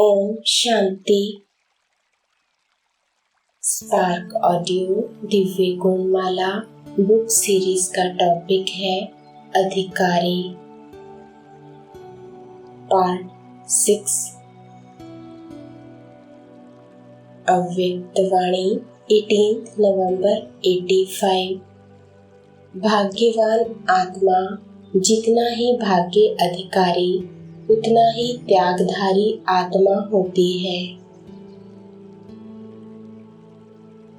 Om Shanti. Spark audio Divya Gunmala book series का topic है अधिकारी, पार्ट 6। अव्यक्त वाणी 18 नवंबर 85। भाग्यवान आत्मा जितना ही भाग्य अधिकारी उतना ही त्यागधारी आत्मा होती है।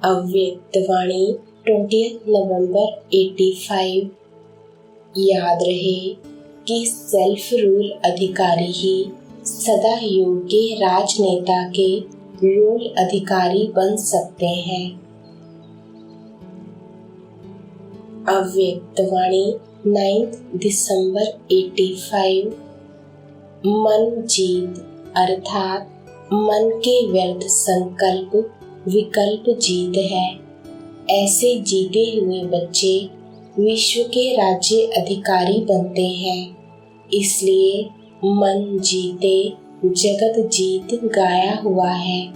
अव्यक्त वाणी 20 नवंबर 85। याद रहे कि सेल्फ रूल अधिकारी ही सदा योग्य राजनेता के रूल अधिकारी बन सकते हैं। अव्यक्त वाणी 9 दिसंबर 85। मन जीत अर्थात मन के व्यर्थ संकल्प विकल्प जीत है। ऐसे जीते हुए बच्चे विश्व के राज्य अधिकारी बनते हैं। इसलिए मन जीते जगत जीत गाया हुआ है।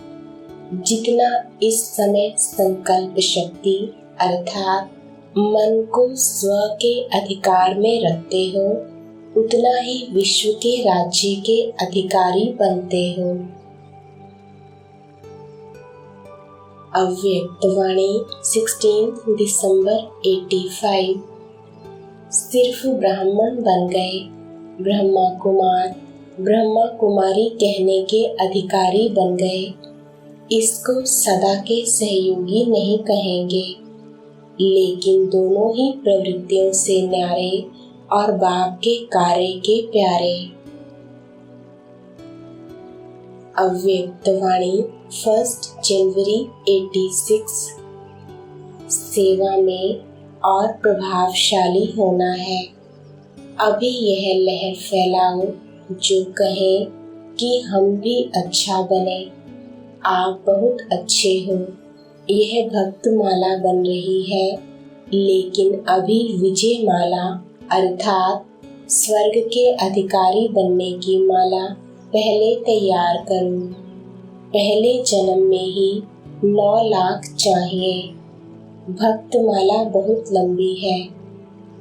जितना इस समय संकल्प शक्ति अर्थात मन को स्व के अधिकार में रखते हो उतना ही विश्व के राज्य के अधिकारी बनते हो। अव्यक्त वाणी 16 दिसंबर 85। सिर्फ ब्राह्मण बन गए, ब्रह्मा कुमार ब्रह्मा कुमारी कहने के अधिकारी बन गए, इसको सदा के सहयोगी नहीं कहेंगे। लेकिन दोनों ही प्रवृत्तियों से न्यारे और बाप के कार्य के प्यारे। अव्यक्त वाणी 1 जनवरी 86। सेवा में और प्रभावशाली होना है। अभी यह लहर फैलाओ जो कहे कि हम भी अच्छा बने, आप बहुत अच्छे हो। यह भक्त माला बन रही है, लेकिन अभी विजय माला अर्थात स्वर्ग के अधिकारी बनने की माला पहले तैयार करो। पहले जन्म में ही 9 लाख चाहिए। भक्त माला बहुत लंबी है।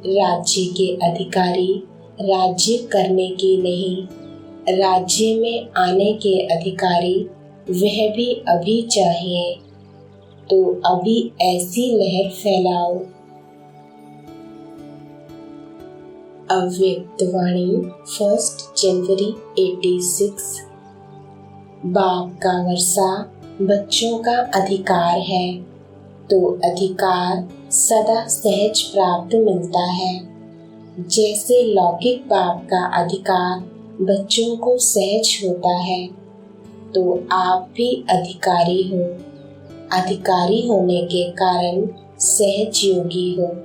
राज्य के अधिकारी राज्य करने की नहीं, राज्य में आने के अधिकारी वह भी अभी चाहिए। तो अभी ऐसी लहर फैलाओ। अव्यक्त वाणी 1 जनवरी 86। बाप का वर्षा बच्चों का अधिकार है, तो अधिकार सदा सहज प्राप्त मिलता है। जैसे लौकिक बाप का अधिकार बच्चों को सहज होता है, तो आप भी अधिकारी हो। अधिकारी होने के कारण सहज योगी हो।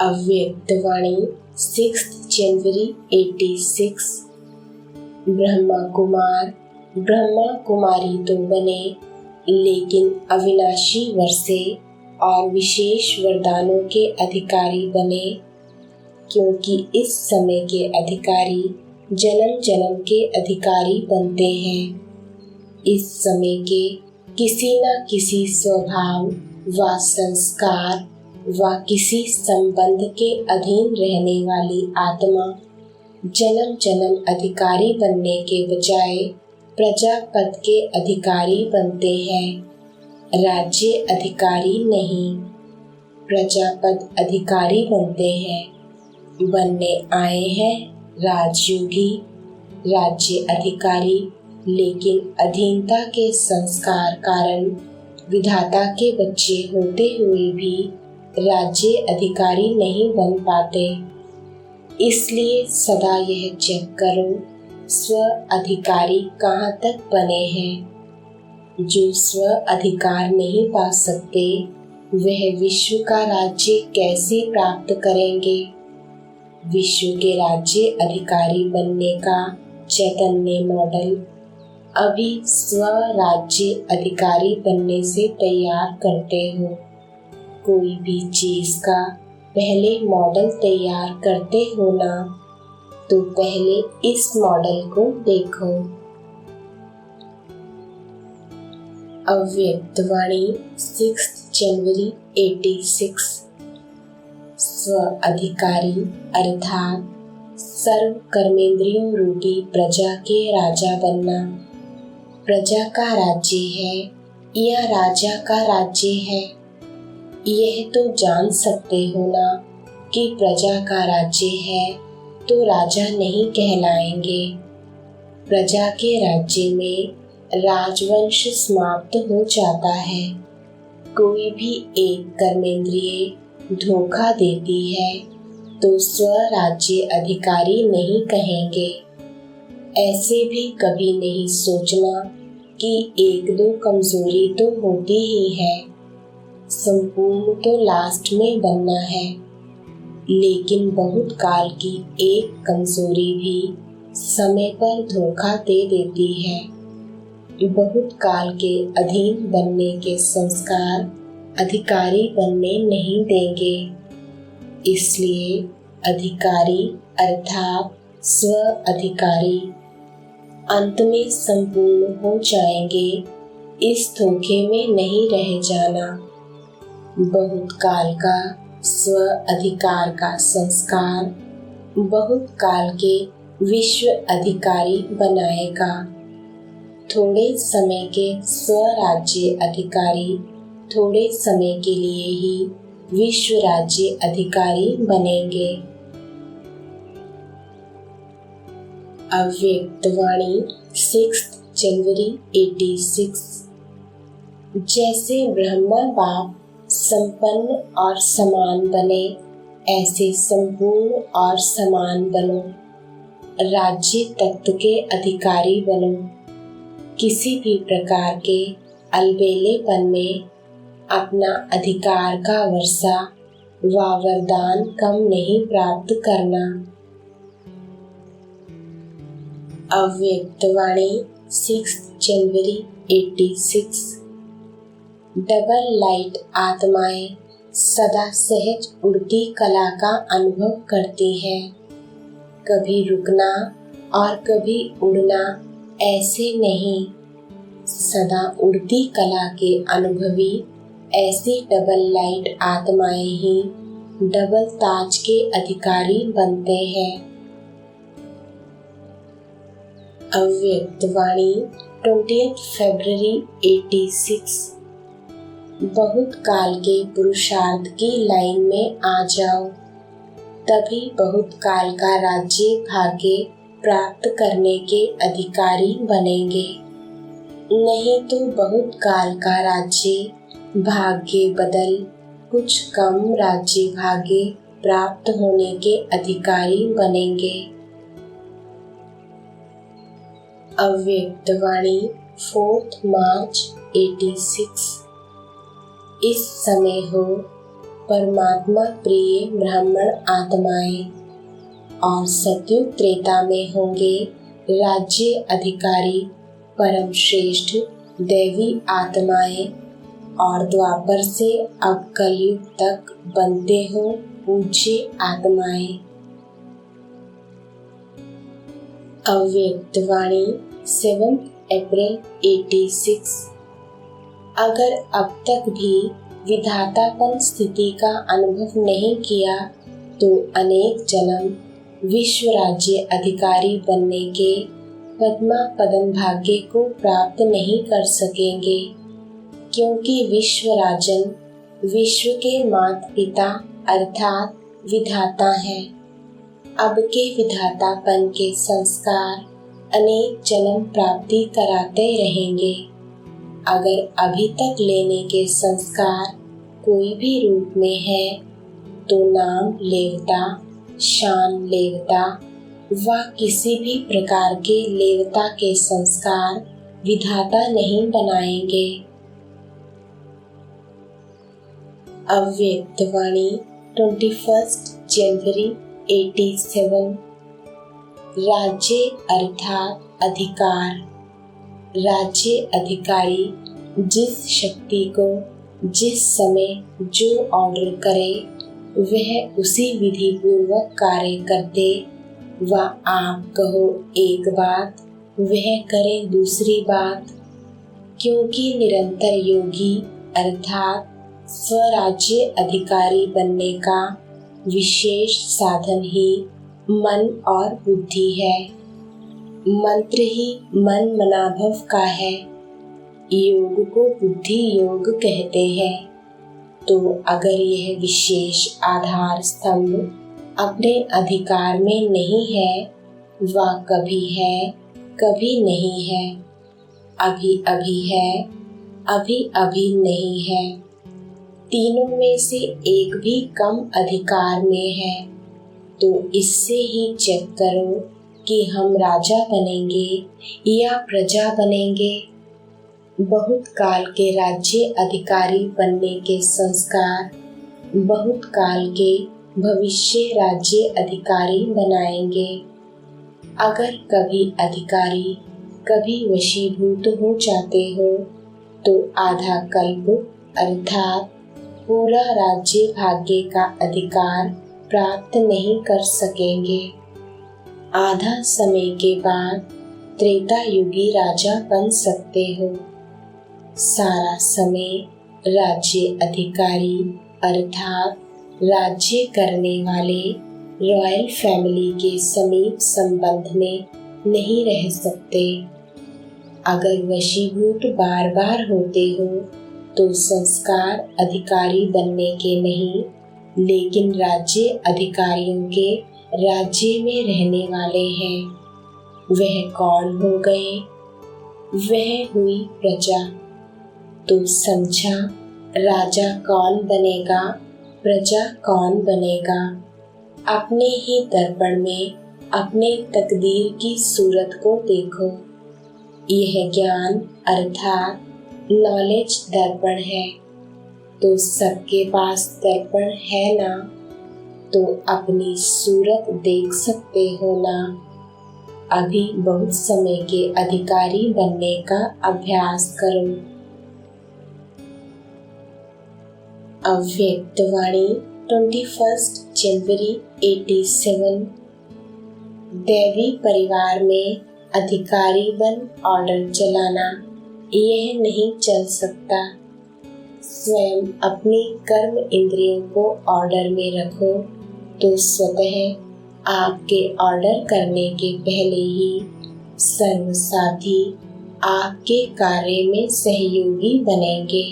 अव्यक्त वाणी 6 जनवरी 86। ब्रह्मा कुमार ब्रह्मा कुमारी तो बने, लेकिन अविनाशी वर्षे और विशेष वरदानों के अधिकारी बने, क्योंकि इस समय के अधिकारी जन्म जन्म के अधिकारी बनते हैं। इस समय के किसी न किसी स्वभाव व संस्कार व किसी संबंध के अधीन रहने वाली आत्मा जन्म जन्म अधिकारी बनने के बजाय प्रजापद के अधिकारी बनते हैं, राज्य अधिकारी नहीं। प्रजापद अधिकारी बनते हैं, बनने आए हैं राजयोगी राज्य अधिकारी, लेकिन अधीनता के संस्कार कारण विधाता के बच्चे होते हुए भी राज्य अधिकारी नहीं बन पाते। इसलिए सदा यह चेक करो स्व अधिकारी कहाँ तक बने हैं। जो स्व अधिकार नहीं पा सकते वह विश्व का राज्य कैसे प्राप्त करेंगे। विश्व के राज्य अधिकारी बनने का चैतन्य मॉडल अभी स्व राज्य अधिकारी बनने से तैयार करते हो। कोई भी चीज का पहले मॉडल तैयार करते हो ना, तो पहले इस मॉडल को देखो। अव्यक्त वाणी 6 जनवरी 86। स्व अधिकारी अर्थात सर्व कर्मेंद्रियों रूपी प्रजा के राजा बनना। प्रजा का राज्य है या राजा का राज्य है, यह तो जान सकते हो ना कि प्रजा का राज्य है तो राजा नहीं कहलाएंगे। प्रजा के राज्य में राजवंश समाप्त हो जाता है। कोई भी एक कर्मेंद्रिय धोखा देती है तो स्वराज्य अधिकारी नहीं कहेंगे। ऐसे भी कभी नहीं सोचना कि एक दो कमजोरी तो होती ही है, संपूर्ण तो लास्ट में बनना है। लेकिन बहुत काल की एक कमजोरी भी समय पर धोखा दे देती है। बहुत काल के अधीन बनने के संस्कार अधिकारी बनने नहीं देंगे। इसलिए अधिकारी अर्थात स्व अधिकारी अंत में संपूर्ण हो जाएंगे। इस धोखे में नहीं रह जाना। बहुत काल का स्व अधिकार का संस्कार बहुत काल के विश्व अधिकारी बनाएगा। थोड़े समय के स्वराज्य अधिकारी थोड़े समय के लिए ही विश्व राज्य अधिकारी बनेंगे। अव्यक्त वाणी 6 जनवरी 86। जैसे ब्रह्मा बाप संपन्न और समान बने, ऐसे संपूर्ण और समान बनो। राज्य तत्व के अधिकारी बनो। किसी भी प्रकार के अलबेलेपन में अपना अधिकार का वर्षा व वरदान कम नहीं प्राप्त करना। अव्यक्त वाणी 6 जनवरी 86। डबल लाइट आत्माएं सदा सहज उड़ती कला का अनुभव करती हैं। कभी रुकना और कभी उड़ना ऐसे नहीं, सदा उड़ती कला के अनुभवी ऐसी डबल लाइट आत्माएं ही डबल ताज के अधिकारी बनते हैं। अव्यक्त वाणी 20 फरवरी 86। बहुत काल के पुरुषार्थ की लाइन में आ जाओ, तभी बहुत काल का राज्य भाग्य प्राप्त करने के अधिकारी बनेंगे। नहीं तो बहुत काल का राज्य भाग्य बदल कुछ कम राज्य भाग्य प्राप्त होने के अधिकारी बनेंगे। अव्यक्त वाणी 4 मार्च 86। इस समय हो परमात्मा प्रिय ब्राह्मण आत्माएं और सतयुग त्रेता में होंगे राज्य अधिकारी परम श्रेष्ठ दैवी आत्माएं और द्वापर से अब कलयुग तक बनते हो पूज्य आत्माएं। अव्यक्त वाणी 7 अप्रैल 86। अगर अब तक भी विधातापन स्थिति का अनुभव नहीं किया तो अनेक जन्म विश्व राज्य अधिकारी बनने के पद्मा पदम भाग्य को प्राप्त नहीं कर सकेंगे, क्योंकि विश्व राजन विश्व के माता पिता अर्थात विधाता हैं। अब के विधातापन के संस्कार अनेक जन्म प्राप्ति कराते रहेंगे। अगर अभी तक लेने के संस्कार कोई भी रूप में है तो नाम लेवता, शान लेवता व किसी भी प्रकार के लेवता के संस्कार विधाता नहीं बनाएंगे। अव्यक्त वाणी 21 जनवरी 87। राज्य अर्थात अधिकार। राज्य अधिकारी जिस शक्ति को जिस समय जो ऑर्डर करे वह उसी विधि पूर्वक कार्य करते व आप कहो एक बात, वह करे दूसरी बात, क्योंकि निरंतर योगी अर्थात स्वराज्य अधिकारी बनने का विशेष साधन ही मन और बुद्धि है। मंत्र ही मन मनाभव का है। योग को बुद्धि योग कहते हैं। तो अगर यह विशेष आधार स्तंभ अपने अधिकार में नहीं है, वह कभी है कभी नहीं है, अभी अभी है अभी अभी नहीं है, तीनों में से एक भी कम अधिकार में है, तो इससे ही चेक करो कि हम राजा बनेंगे या प्रजा बनेंगे। बहुत काल के राज्य अधिकारी बनने के संस्कार बहुत काल के भविष्य राज्य अधिकारी बनाएंगे। अगर कभी अधिकारी कभी वशीभूत हो जाते हो तो आधा कल्प अर्थात पूरा राज्य भाग्य का अधिकार प्राप्त नहीं कर सकेंगे। आधा समय के बाद त्रेता युगी राजा बन सकते हो। सारा समय राज्य अधिकारी अर्थात राज्य करने वाले रॉयल फैमिली के समीप संबंध में नहीं रह सकते। अगर वशीभूत बार बार होते हो तो संस्कार अधिकारी बनने के नहीं, लेकिन राज्य अधिकारियों के राज्य में रहने वाले हैं। वह कौन हो गए? वह हुई प्रजा। तो समझा, राजा कौन बनेगा, प्रजा कौन बनेगा। अपने ही दर्पण में अपने तकदीर की सूरत को देखो। यह ज्ञान अर्थात नॉलेज दर्पण है। तो सबके पास दर्पण है ना, तो अपनी सूरत देख सकते हो ना। अभी बहुत समय के अधिकारी बनने का अभ्यास करो। अव्यक्त वाणी 21 जनवरी 87। दैवी परिवार में अधिकारी बन ऑर्डर चलाना यह नहीं चल सकता। स्वयं अपनी कर्म इंद्रियों को ऑर्डर में रखो तो स्वतः आपके ऑर्डर करने के पहले ही सर्वसाथी आपके कार्य में सहयोगी बनेंगे।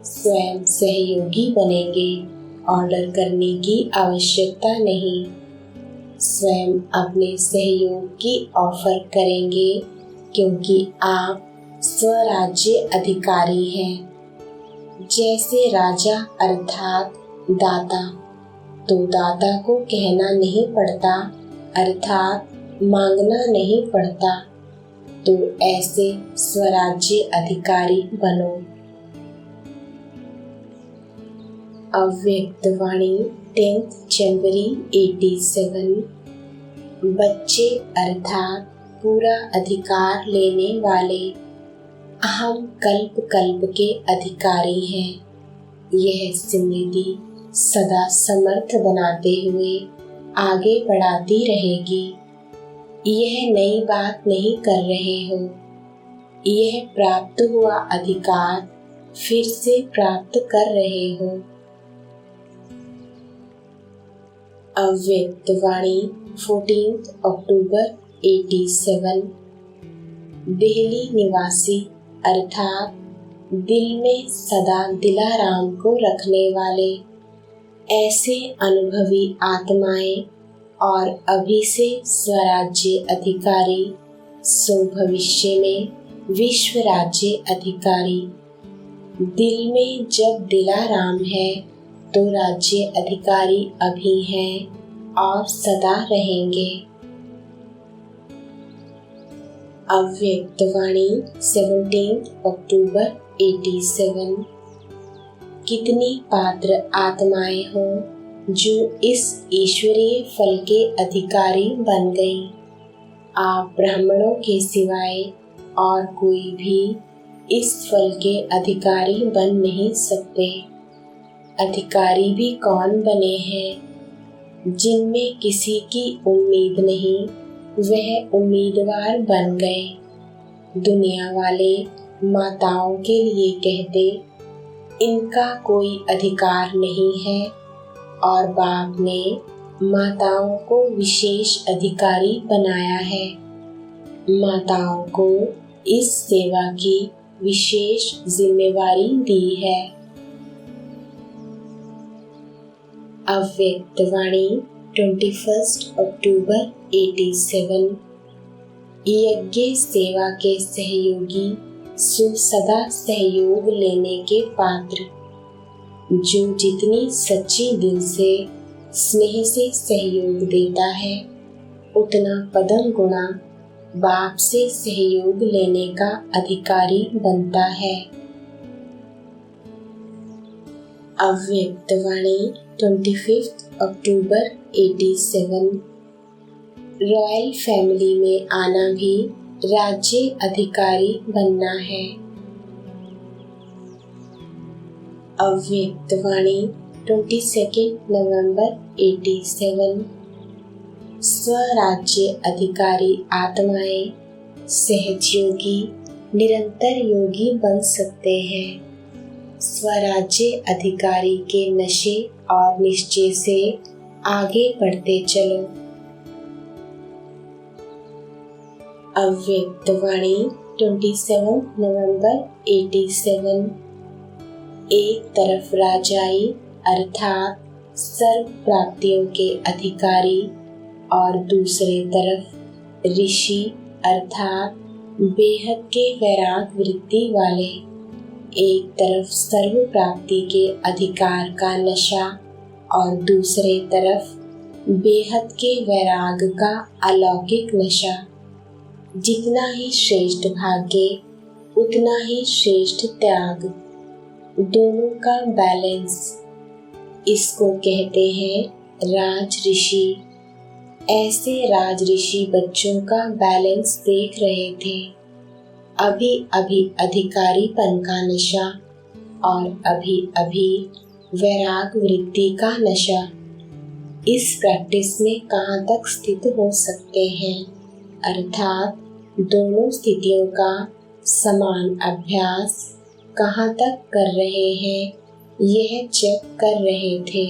स्वयं सहयोगी बनेंगे, ऑर्डर करने की आवश्यकता नहीं। स्वयं अपने सहयोग की ऑफर करेंगे, क्योंकि आप स्वराज्य अधिकारी हैं। जैसे राजा अर्थात दाता, तो दाता को कहना नहीं पड़ता अर्थात मांगना नहीं पड़ता। तो ऐसे स्वराज्य अधिकारी बनो। अव्यक्त वाणी 10 जनवरी 87। बच्चे अर्थात पूरा अधिकार लेने वाले, हम कल्प कल्प के अधिकारी हैं। यह स्मृति सदा समर्थ बनाते हुए आगे बढ़ाती रहेगी। यह नई बात नहीं कर रहे हो। यह प्राप्त हुआ अधिकार फिर से प्राप्त कर रहे हो। अव्यक्त वाणी 14 अक्टूबर 87। दिल्ली निवासी अर्थात दिल में सदा दिलाराम को रखने वाले, ऐसे अनुभवी आत्माएं और अभी से स्वराज्य अधिकारी, सो भविष्य में विश्व राज्य अधिकारी। दिल में जब दिलाराम है तो राज्य अधिकारी अभी हैं और सदा रहेंगे। अव्यक्त वाणी 17 अक्टूबर 87। कितनी पात्र आत्माएं हो जो इस ईश्वरीय फल के अधिकारी बन गई। आप ब्राह्मणों के सिवाय और कोई भी इस फल के अधिकारी बन नहीं सकते। अधिकारी भी कौन बने हैं? जिनमें किसी की उम्मीद नहीं, वह उम्मीदवार बन गए। दुनिया वाले माताओं के लिए कहते, इनका कोई अधिकार नहीं है, और बाप ने माताओं को विशेष अधिकारी बनाया है। माताओं को इस सेवा की विशेष जिम्मेवारी दी है। अव्यक्त वाणी 21 अक्टूबर 87। यज्ञ सेवा के सहयोगी सदा सहयोग लेने के पात्र। जो जितनी सच्ची दिल से स्नेह से सहयोग देता है, उतना पदम गुना बाप से सहयोग लेने का अधिकारी बनता है। अव्यक्त वाणी 25 अक्टूबर 87। रॉयल फैमिली में आना भी राज्य अधिकारी बनना है। अव्यक्त वाणी 22 नवंबर 87। स्वराज्य अधिकारी आत्माएं सहजयोगी निरंतर योगी बन सकते हैं। स्वराज्य अधिकारी के नशे और निश्चय से आगे बढ़ते चलो। अव्यक्त वाणी 27 नवंबर 87। एक तरफ राजाई अर्थात सर्व प्राप्तियों के अधिकारी और दूसरे तरफ ऋषि अर्थात बेहद के वैराग वृत्ति वाले। एक तरफ सर्व प्राप्ति के अधिकार का नशा और दूसरे तरफ बेहद के वैराग का अलौकिक नशा। जितना ही श्रेष्ठ भाग्य उतना ही श्रेष्ठ त्याग, दोनों का बैलेंस, इसको कहते हैं राज ऋषि। ऐसे राज ऋषि बच्चों का बैलेंस देख रहे थे। अभी अभी अधिकारीपन का नशा और अभी अभी वैराग वृत्ति का नशा। इस प्रैक्टिस में कहाँ तक स्थित हो सकते हैं, अर्थात दोनों स्थितियों का समान अभ्यास कहाँ तक कर रहे हैं, यह चेक कर रहे थे।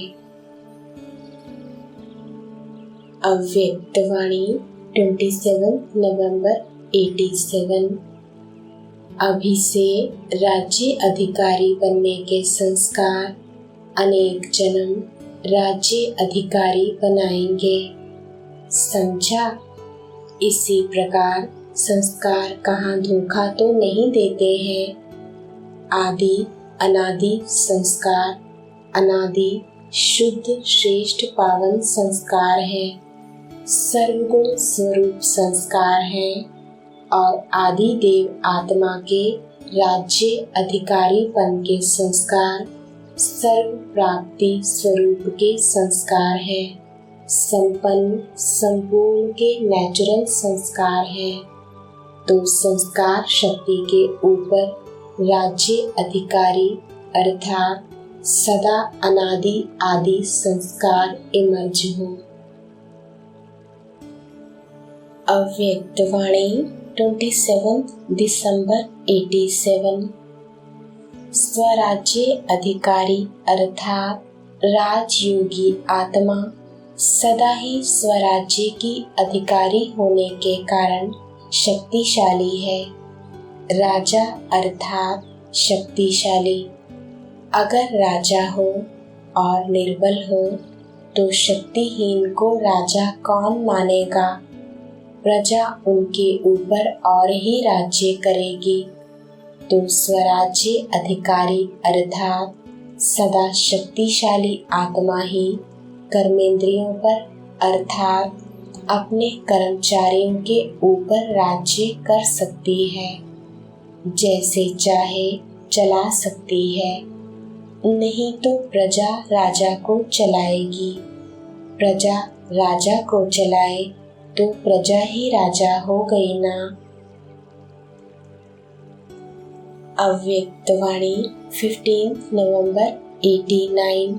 अव्यक्त वाणी 27 नवंबर 87। अभी से राज्य अधिकारी बनने के संस्कार अनेक जन्म राज्य अधिकारी बनाएंगे। समझा? इसी प्रकार संस्कार कहाँ धोखा तो नहीं देते हैं। आदि अनादि संस्कार अनादि शुद्ध श्रेष्ठ पावन संस्कार है, सर्वगुण स्वरूप संस्कार है और आदि देव आत्मा के राज्य अधिकारीपन के संस्कार सर्व प्राप्ति स्वरूप के संस्कार है, संपन्न संपूर्ण के नेचुरल संस्कार है। तो संस्कार शक्ति के ऊपर राज्य अधिकारी अर्थात सदा अनादि आदि संस्कार इमर्ज हो। अव्यक्त वाणी 27 दिसंबर 87। स्वराज्य अधिकारी अर्थात राजयोगी आत्मा सदा ही स्वराज्य की अधिकारी होने के कारण शक्तिशाली है। राजा अर्थात शक्तिशाली। अगर राजा हो और निर्बल हो तो शक्तिहीन को राजा कौन मानेगा। प्रजा उनके ऊपर और ही राज्य करेगी। तो स्वराज्य अधिकारी अर्थात सदा शक्तिशाली आत्मा ही कर्मेंद्रियों पर अर्थात अपने कर्मचारियों के ऊपर राज्य कर सकती है, जैसे चाहे चला सकती है। नहीं तो प्रजा राजा को चलाएगी। प्रजा राजा को चलाए तो प्रजा ही राजा हो गई ना। अव्यक्त वाणी 15 नवंबर 89।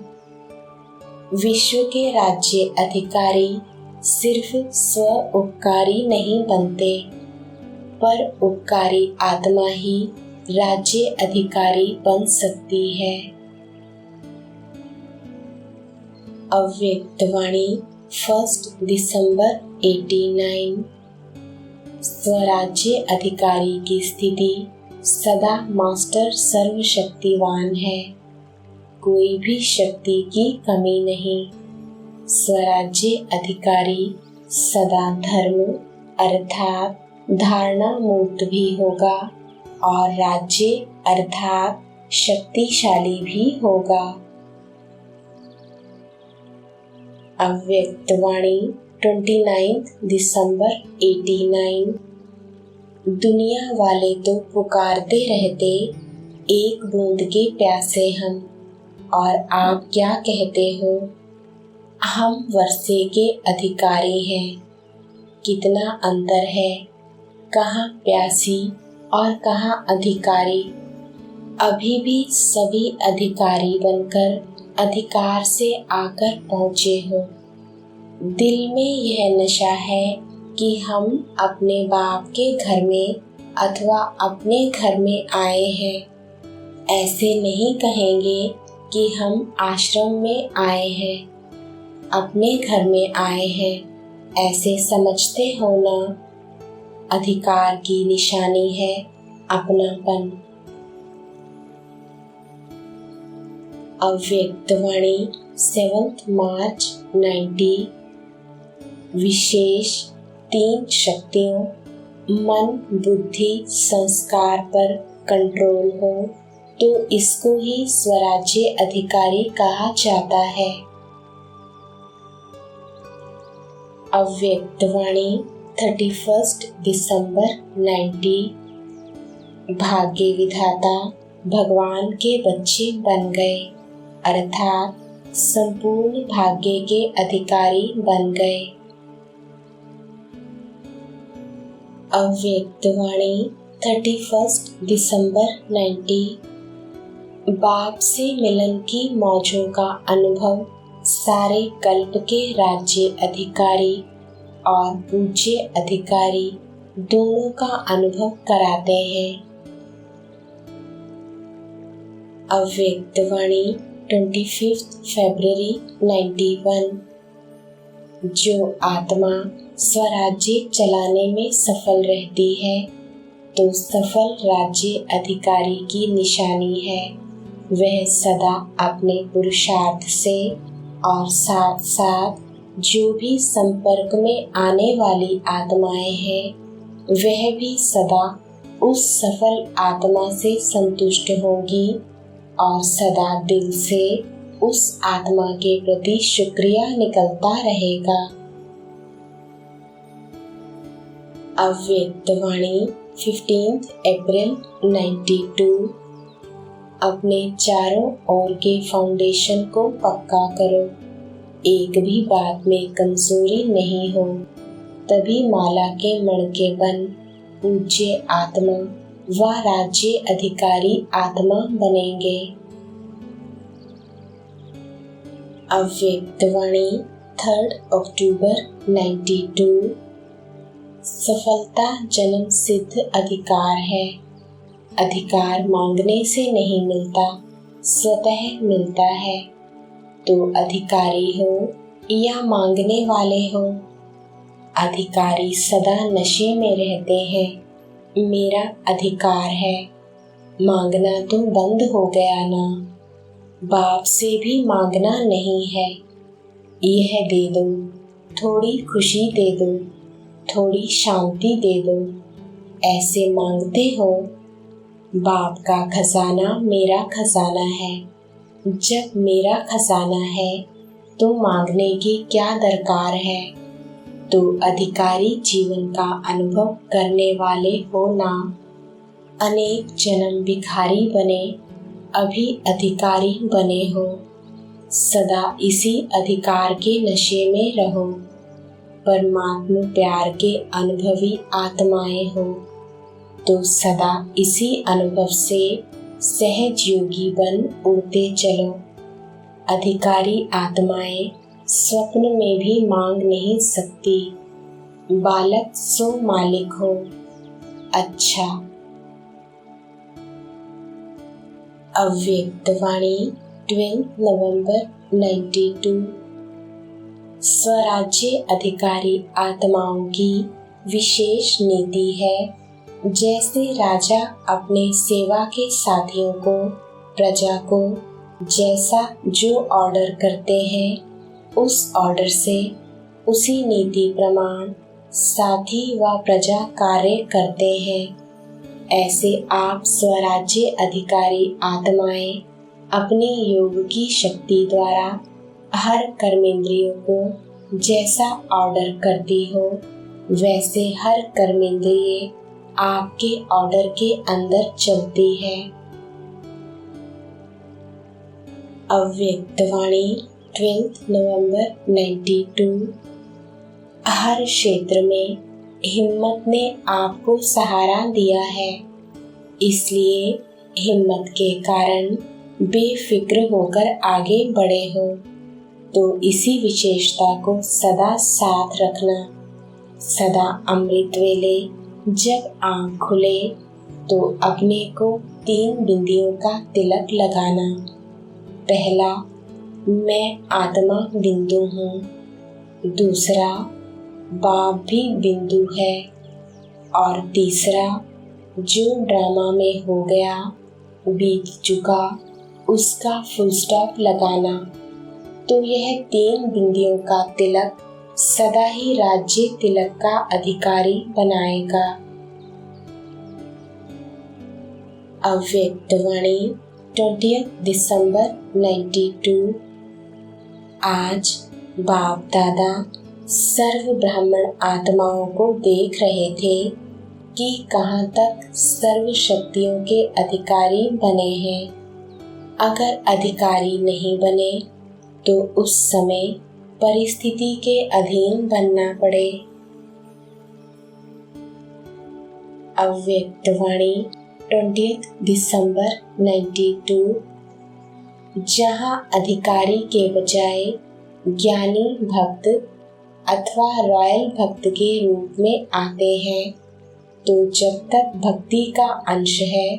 विश्व के राज्य अधिकारी सिर्फ स्व उपकारी नहीं बनते, पर उपकारी आत्मा ही राज्य अधिकारी बन सकती है। अव्यक्त वाणी 1 दिसंबर 89। स्वराज्य अधिकारी की स्थिति सदा मास्टर सर्वशक्तिवान है, कोई भी शक्ति की कमी नहीं। स्वराज्य अधिकारी सदा धर्म अर्थात धारणा मुक्त भी होगा और राज्य अर्थात शक्तिशाली भी होगा। अव्यक्त वाणी 29 दिसंबर 89। दुनिया वाले तो पुकारते रहते, एक बूंद के प्यासे हम, और आप क्या कहते हो, हम वर्षे के अधिकारी हैं। कितना अंतर है, कहाँ प्यासी और कहाँ अधिकारी। अभी भी सभी अधिकारी बनकर अधिकार से आकर पहुँचे हो। दिल में यह नशा है कि हम अपने बाप के घर में अथवा अपने घर में आए हैं। ऐसे नहीं कहेंगे कि हम आश्रम में आए हैं, अपने घर में आए हैं, ऐसे समझते हो ना। अधिकार की निशानी है अपनापन। अव्यक्त वाणी 7 मार्च 90। विशेष 3 शक्तियों मन बुद्धि संस्कार पर कंट्रोल हो तो इसको ही स्वराज्य अधिकारी कहा जाता है। अव्यक्त वाणी 31 दिसंबर 90। भाग्य विधाता भगवान के बच्चे बन गए, अर्थात संपूर्ण भाग्य के अधिकारी बन गए। अव्यक्त वाणी 31 दिसंबर 90। बाप से मिलन की मौजों का अनुभव सारे कल्प के राज्य अधिकारी और पूज्य अधिकारी दोनों का अनुभव कराते हैं। अव्यक्त वाणी 25 फरवरी 91। जो आत्मा स्वराज्य चलाने में सफल रहती है तो सफल राज्य अधिकारी की निशानी है। वह सदा अपने पुरुषार्थ से और साथ साथ जो भी संपर्क में आने वाली आत्माएं हैं वह भी सदा उस सफल आत्मा से संतुष्ट होगी और सदा दिल से उस आत्मा के प्रति शुक्रिया निकलता रहेगा। अव्यक्त वाणी 15 अप्रैल 92। अपने चारों ओर के फाउंडेशन को पक्का करो, एक भी बात में कमजोरी नहीं हो, तभी माला के मणके बन पूज्य आत्मा व राज्य अधिकारी आत्मा बनेंगे। अव्यक्त वाणी 3 अक्टूबर 92। सफलता जन्म सिद्ध अधिकार है। अधिकार मांगने से नहीं मिलता, स्वतः मिलता है। तो अधिकारी हो या मांगने वाले हो, अधिकारी सदा नशे में रहते हैं। मेरा अधिकार है, मांगना तो बंद हो गया ना। बाप से भी मांगना नहीं है, यह दे दो, थोड़ी खुशी दे दो, थोड़ी शांति दे दो, ऐसे मांगते हो। बाप का खजाना मेरा खजाना है। जब मेरा खजाना है तो मांगने की क्या दरकार है। तो अधिकारी जीवन का अनुभव करने वाले हो ना। अनेक जन्म भिखारी बने, अभी अधिकारी बने हो। सदा इसी अधिकार के नशे में रहो। परमात्मा प्यार के अनुभवी आत्माएं हो तो सदा इसी अनुभव से सहज योगी बन उड़ते चलो। अधिकारी आत्माएं स्वप्न में भी मांग नहीं सकती। बालक सो मालिक हो। अच्छा। अव्यक्त वाणी 12 नवंबर 92। स्वराज्य अधिकारी आत्माओं की विशेष नीति है। जैसे राजा अपने सेवा के साथियों को, प्रजा को जैसा जो ऑर्डर करते हैं, उस ऑर्डर से उसी नीति प्रमाण साथी व प्रजा कार्य करते हैं। ऐसे आप स्वराज्य अधिकारी आत्माएं अपने योग की शक्ति द्वारा हर कर्मेंद्रियों को जैसा ऑर्डर करती हो, वैसे हर कर्मेंद्रिय आपके ऑर्डर के अंदर चलती है। अव्यक्त वाणी 12 नवंबर 92। हर क्षेत्र में हिम्मत ने आपको सहारा दिया है, इसलिए हिम्मत के कारण बेफिक्र होकर आगे बढ़े हो। तो इसी विशेषता को सदा साथ रखना। सदा अमृत वेले जब आँख खुले तो अपने को 3 बिंदियों का तिलक लगाना। पहला, मैं आत्मा बिंदु हूँ। दूसरा, बाप भी बिंदु है। और तीसरा, जो ड्रामा में हो गया, बीत चुका, उसका फुल स्टॉप लगाना। तो यह 3 बिंदियों का तिलक सदा ही राज्य तिलक का अधिकारी बनाएगा। अव्यक्त वाणी 20 दिसंबर 92। आज बाप दादा सर्व ब्राह्मण आत्माओं को देख रहे थे कि कहाँ तक सर्व शक्तियों के अधिकारी बने हैं। अगर अधिकारी नहीं बने तो उस समय परिस्थिति के अधीन बनना पड़े। अव्यक्त वाणी 20 दिसंबर 92। जहाँ अधिकारी के बजाय ज्ञानी भक्त अथवा रॉयल भक्त के रूप में आते हैं, तो जब तक भक्ति का अंश है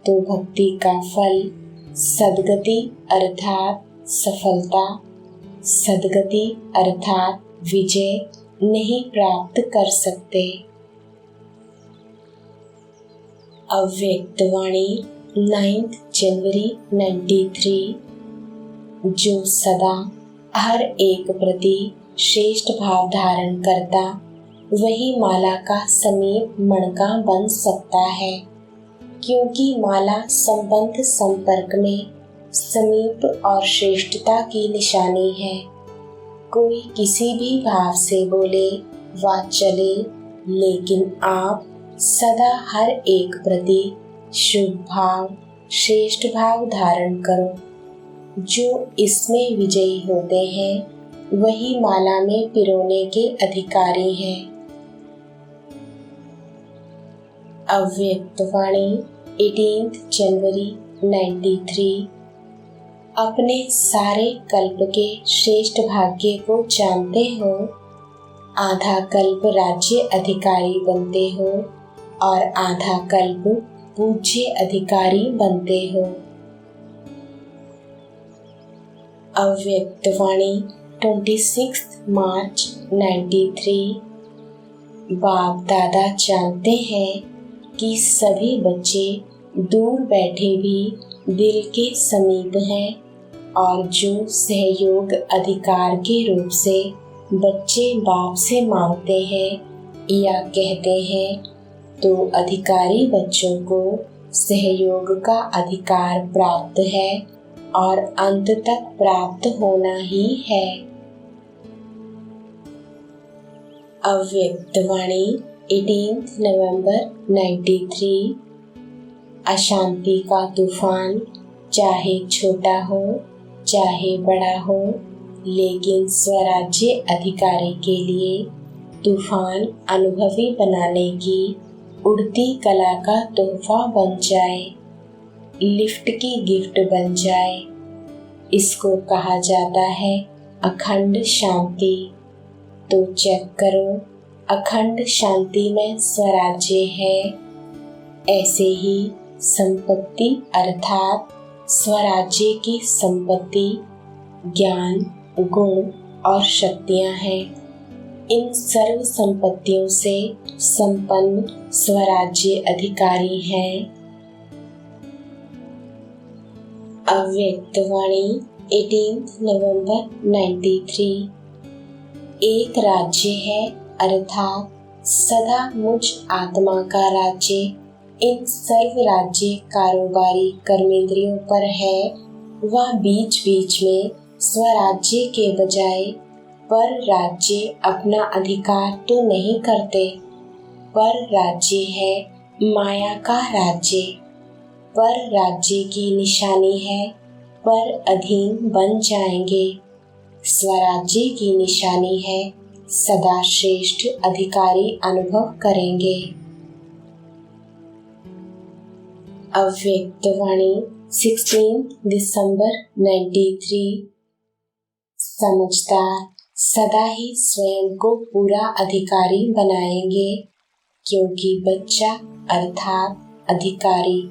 तो भक्ति का फल सद्गति अर्थात सफलता, सद्गति अर्थात विजय नहीं प्राप्त कर सकते। अव्यक्त वाणी 9 जनवरी 93। जो सदा हर एक प्रति श्रेष्ठ भाव धारण करता, वही माला का समीप मणका बन सकता है, क्योंकि माला संबंध संपर्क में समीप और श्रेष्ठता की निशानी है। कोई किसी भी भाव से बोले व चले, लेकिन आप सदा हर एक प्रति शुभ भाव, श्रेष्ठ भाव धारण करो। जो इसमें विजयी होते हैं वही माला में पिरोने के अधिकारी हैं। अव्यक्त वाणी 18 जनवरी 93। अपने सारे कल्प के श्रेष्ठ भाग्य को जानते हो। आधा कल्प राज्य अधिकारी बनते हो और आधा कल्प पूज्य अधिकारी बनते हो। अव्यक्त वाणी 26 मार्च 93। बाप दादा जानते हैं कि सभी बच्चे दूर बैठे भी दिल के समीप हैं, और जो सहयोग अधिकार के रूप से बच्चे बाप से मांगते हैं या कहते हैं, तो अधिकारी बच्चों को सहयोग का अधिकार प्राप्त है और अंत तक प्राप्त होना ही है। अव्यक्त वाणी 18 नवंबर 93। अशांति का तूफान चाहे छोटा हो चाहे बड़ा हो, लेकिन स्वराज्य अधिकारी के लिए तूफान अनुभवी बनाने की उड़ती कला का तोहफा बन जाए, लिफ्ट की गिफ्ट बन जाए। इसको कहा जाता है अखंड शांति। तो चेक करो, अखंड शांति में स्वराज्य है। ऐसे ही संपत्ति अर्थात स्वराज्य की संपत्ति, ज्ञान, गुण और शक्तियां हैं। इन सर्व संपत्तियों से संपन्न स्वराज्य अधिकारी हैं। अव्यक्त वाणी 18 नवंबर 93। एक राज्य है अर्थात सदा मुझ आत्मा का राज्य इन सर्व राज्य कारोबारी कर्मेंद्रियों पर है। वह बीच बीच में स्वराज्य के बजाय पर राज्य अपना अधिकार तो नहीं करते। पर राज्य है माया का राज्य। पर राज्य की निशानी है पर अधीन बन जाएंगे। स्वराज्य की निशानी है सदा श्रेष्ठ अधिकारी अनुभव करेंगे। अव्यक्त वाणी 16 दिसंबर 93। समझदार सदा ही स्वयं को पूरा अधिकारी बनाएंगे, क्योंकि बच्चा अर्थात अधिकारी।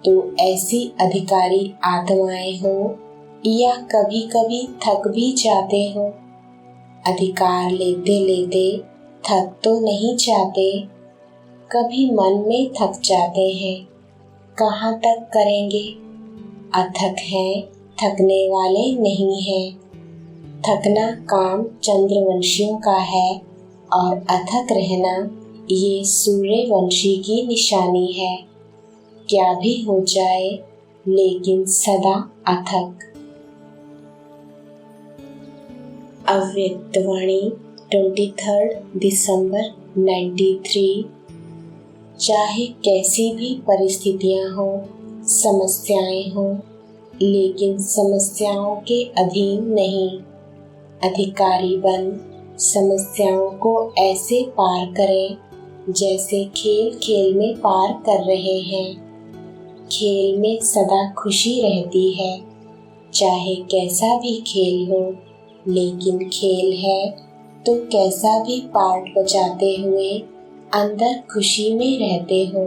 तो ऐसी अधिकारी आत्माएं हो या कभी कभी थक भी जाते हो। अधिकार लेते लेते थक तो नहीं जाते, कभी मन में थक जाते हैं। कहाँ तक करेंगे? अथक हैं, थकने वाले नहीं हैं। थकना काम चंद्रवंशियों का है और अथक रहना ये सूर्यवंशी की निशानी है। क्या भी हो जाए लेकिन सदा अथक। अव्यक्त वाणी 23 दिसंबर 93। चाहे कैसी भी परिस्थितियां हो, समस्याएं हो, लेकिन समस्याओं के अधीन नहीं। अधिकारी बन समस्याओं को ऐसे पार करें जैसे खेल खेल में पार कर रहे हैं। खेल में सदा खुशी रहती है, चाहे कैसा भी खेल हो, लेकिन खेल है तो कैसा भी पार्ट बजाते हुए अंदर खुशी में रहते हो।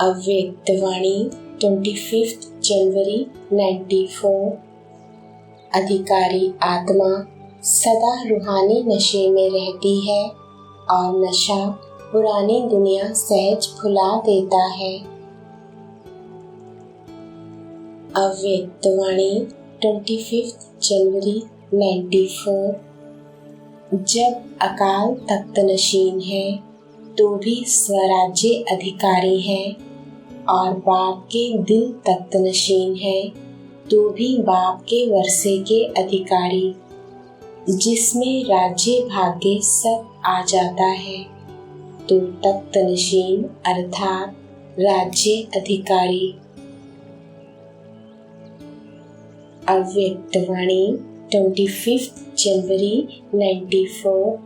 अव्यक्त वाणी 25 जनवरी 94। अधिकारी आत्मा सदा रूहानी नशे में रहती है और नशा पुरानी दुनिया सहज भुला देता है। अव्यक्त वाणी 25 जनवरी 94। जब अकाल तख्त नशीन है तो भी स्वराज्य अधिकारी है और बाप के दिल तख्त नशीन है तो भी बाप के वर्षे के अधिकारी, जिसमें राज्य भाग्य सब आ जाता है। तो तख्त नशीन अर्थात राज्य अधिकारी। अव्यक्त वाणी 25 जनवरी 94।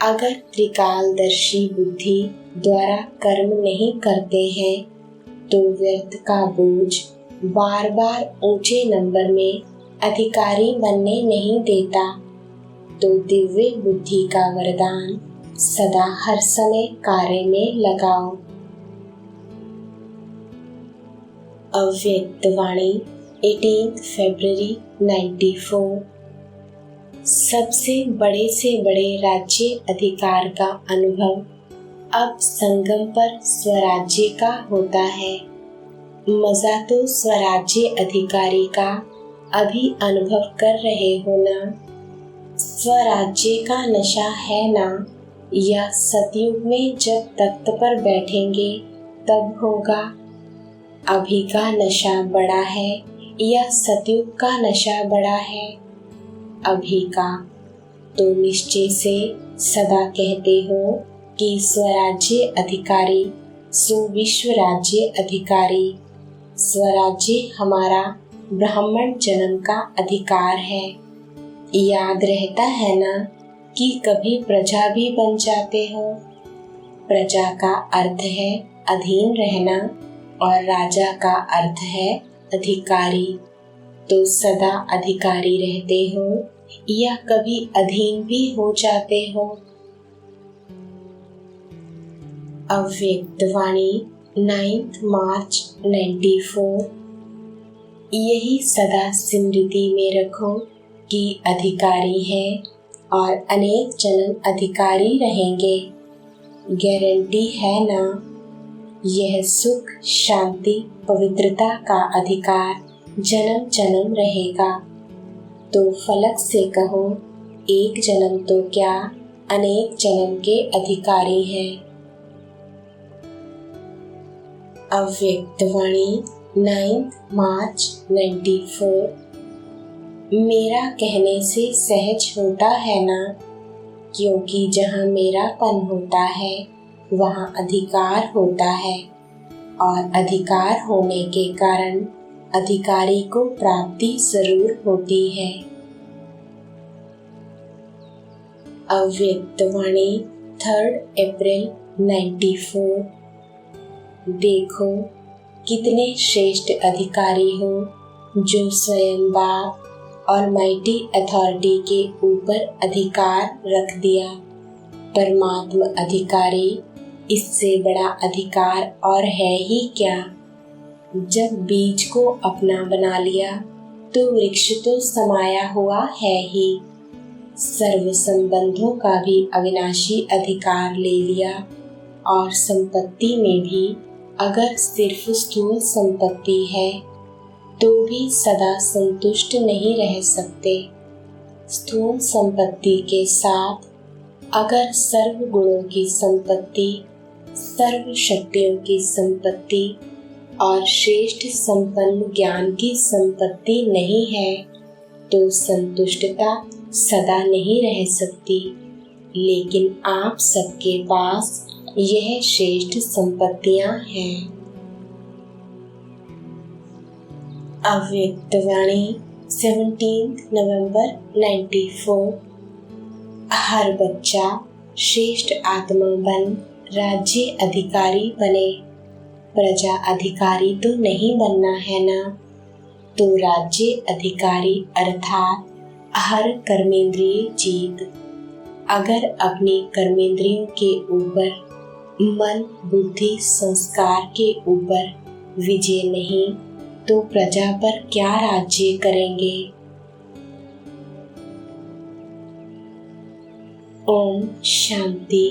अगर त्रिकालदर्शी बुद्धि द्वारा कर्म नहीं करते हैं तो व्यर्थ का बोझ बार बार ऊंचे नंबर में अधिकारी बनने नहीं देता। तो दिव्य बुद्धि का वरदान सदा हर समय कार्य में लगाओ। अव्यक्त वाणी 18 फरवरी 94। सबसे बड़े से बड़े राज्य अधिकार का अनुभव अब संगम पर स्वराज्य का होता है। मजा तो स्वराज्य अधिकारी का अभी अनुभव कर रहे हो ना। स्वराज्य का नशा है ना, या सतयुग में जब तख्त पर बैठेंगे तब होगा। अभी का नशा बड़ा है या सतयुग का नशा बड़ा है? अभी का। तो निश्चय से सदा कहते हो कि स्वराज्य अधिकारी सो विश्व राज्य अधिकारी। स्वराज्य हमारा ब्राह्मण जन्म का अधिकार है। याद रहता है ना कि कभी प्रजा भी बन जाते हो। प्रजा का अर्थ है अधीन रहना, और राजा का अर्थ है अधिकारी, तो सदा अधिकारी रहते हो या कभी अधीन भी हो जाते हो। अव्यक्त वाणी 9 मार्च 94। यही सदा स्मृति में रखो कि अधिकारी है और अनेक जन्म अधिकारी रहेंगे। गारंटी है ना? यह सुख, शांति, पवित्रता का अधिकार जन्म जन्म रहेगा। तो फलक से कहो, एक जन्म तो क्या, अनेक जन्म के अधिकारी हैं। अव्यक्त वाणी 9 मार्च 94। मेरा कहने से सहज होता है ना, क्योंकि जहाँ मेरापन होता है वहाँ अधिकार होता है, और अधिकार होने के कारण अधिकारी को प्राप्ति जरूर होती है। अव्यक्त वाणी 3 अप्रैल 94। देखो कितने श्रेष्ठ अधिकारी हो जो स्वयं बाप और माइटी अथॉरिटी के ऊपर अधिकार रख दिया। परमात्मा अधिकारी, इससे बड़ा अधिकार और है ही क्या। जब बीज को अपना बना लिया तो वृक्ष तो समाया हुआ है ही। सर्व संबंधों का भी अविनाशी अधिकार ले लिया, और संपत्ति में भी अगर सिर्फ स्थूल संपत्ति है तो भी सदा संतुष्ट नहीं रह सकते। स्थूल संपत्ति के साथ अगर सर्व गुणों की संपत्ति, सर्व शक्तियों की संपत्ति और श्रेष्ठ संपन्न ज्ञान की संपत्ति नहीं है तो संतुष्टता सदा नहीं रह सकती। लेकिन आप सबके पास यह श्रेष्ठ संपत्तियां हैं। अव्यक्त वाणी 17 नवंबर 94। हर बच्चा श्रेष्ठ आत्मा बन राज्य अधिकारी बने। प्रजा अधिकारी तो नहीं बनना है ना, तो राज्य अधिकारी अर्थात हर कर्मेंद्रिय जीत। अगर अपनी कर्मेंद्रियों के ऊपर, मन, बुद्धि, संस्कार के ऊपर विजय नहीं तो प्रजा पर क्या राज्य करेंगे। ओम शांति।